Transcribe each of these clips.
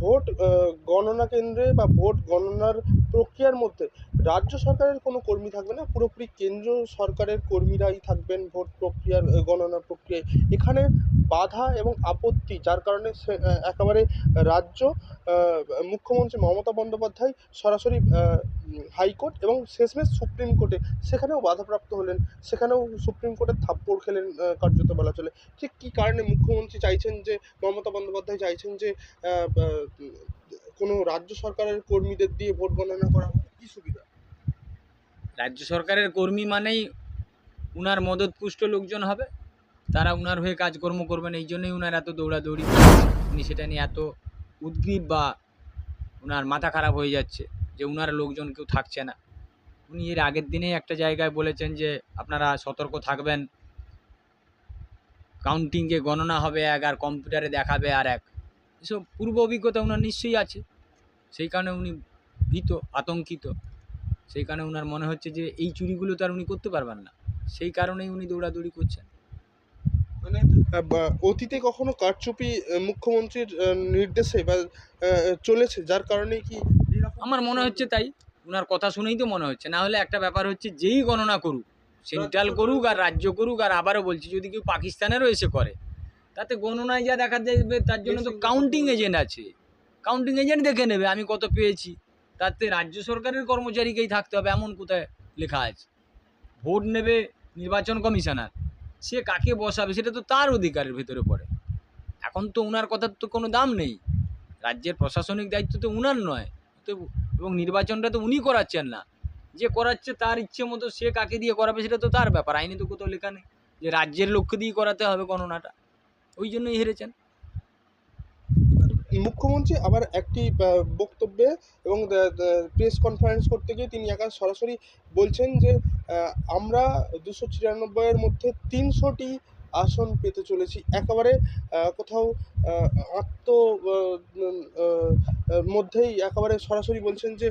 Vote গণনা কেন্দ্রে বা ভোট গণনার প্রক্রিয়ার মধ্যে রাজ্য সরকারের কোনো কর্মী থাকবে না, পুরোপুরি কেন্দ্র সরকারের কর্মীরাই থাকবেন ভোট প্রক্রিয়ার গণনা প্রক্রিয়ায়। এখানে বাধা এবং আপত্তি যার কারণে একেবারে রাজ্য মুখ্যমন্ত্রী মমতা বন্দ্যোপাধ্যায় সরাসরি হাইকোর্ট এবং শেষমেশ সুপ্রিম কোর্টে সেখানেও বাধাপ্রাপ্ত হলেন, সেখানেও সুপ্রিম কোর্টের থাপ্পড় খেলেন কার্যত বলা চলে। ঠিক কী কারণে মুখ্যমন্ত্রী চাইছেন যে মমতা বন্দ্যোপাধ্যায় চাইছেন যে কোনো রাজ্য সরকারের কর্মীদের দিয়ে ভোট গণনা করা হবে? কী সুবিধা? রাজ্য সরকারের কর্মী মানেই উনার মদতপুষ্ট লোকজন হবে, তারা উনার হয়ে কাজকর্ম করবেন। এই জন্যই উনার এত দৌড়াদৌড়ি, উনি সেটা নিয়ে এত উদ্গ্রীব বা উনার মাথা খারাপ হয়ে যাচ্ছে যে উনার লোকজন কেউ থাকছে না। উনি এর আগের দিনেই একটা জায়গায় বলেছেন যে আপনারা সতর্ক থাকবেন, কাউন্টিংয়ে গণনা হবে এক আর কম্পিউটারে দেখাবে আর এক। এসব পূর্ব অভিজ্ঞতা উনার নিশ্চয়ই আছে, সেই কারণে উনি ভীত, আতঙ্কিত। সেই কারণে উনার মনে হচ্ছে যে এই চুরিগুলো তো আর উনি করতে পারবেন না, সেই কারণেই উনি দৌড়াদৌড়ি করছেন। মানে অতীতে কখনো কারচুপি মুখ্যমন্ত্রীর নির্দেশে বা চলেছে যার কারণে কি আমার মনে হচ্ছে তাই, উনার কথা শুনেই তো মনে হচ্ছে। না হলে একটা ব্যাপার হচ্ছে, যেই গণনা করুক, সেন্ট্রাল করুক আর রাজ্য করুক, আর আবারও বলছি যদি কেউ পাকিস্তানেরও এসে করে, তাতে গণনায় যা দেখা যাবে তার জন্য তো কাউন্টিং এজেন্ট আছে, কাউন্টিং এজেন্ট দেখে নেবে আমি কত পেয়েছি। তাতে রাজ্য সরকারের কর্মচারীকেই থাকতে হবে এমন কোথায় লেখা আছে? ভোট নেবে নির্বাচন কমিশনার, সে কাকে বসাবে সেটা তো তার অধিকারের ভেতরে পড়ে। এখন তো উনার কথার তো কোনো দাম নেই, রাজ্যের প্রশাসনিক দায়িত্ব তো উনার নয়, তো এবং নির্বাচনটা তো উনি করাচ্ছেন না, যে করাচ্ছে তার ইচ্ছে মতো সে কাকে দিয়ে করাবে সেটা তো তার ব্যাপার। আইনে তো কোথাও লেখা নেই যে রাজ্যের লোককে দিয়ে করাতে হবে গণনাটা, ওই জন্যই হেরেছেন। মুখ্যমন্ত্রী আবার একটি বক্তব্যে এবং প্রেস কনফারেন্স করতে গিয়ে তিনি সরাসরি বলছেন যে আমরা 296-এর মধ্যে 300টি আসন পেতে চলেছি। একেবারে কোথাও আত্ম মধ্যেই একেবারে সরাসরি বলছেন যে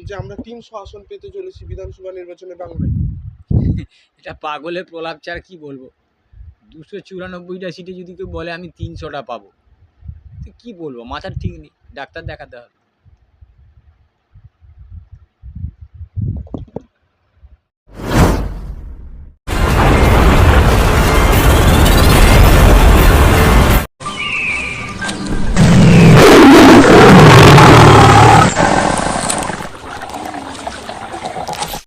যে আমরা 300 আসন পেতে চলেছি বিধানসভা নির্বাচনে বাংলায়। এটা পাগলের প্রলাপ ছাড়া কী বলবো। 294টা সিটে যদি কেউ বলে আমি 300টা পাবো, তো কী বলবো, মাথার ঠিক নেই, ডাক্তার দেখাতে হবে।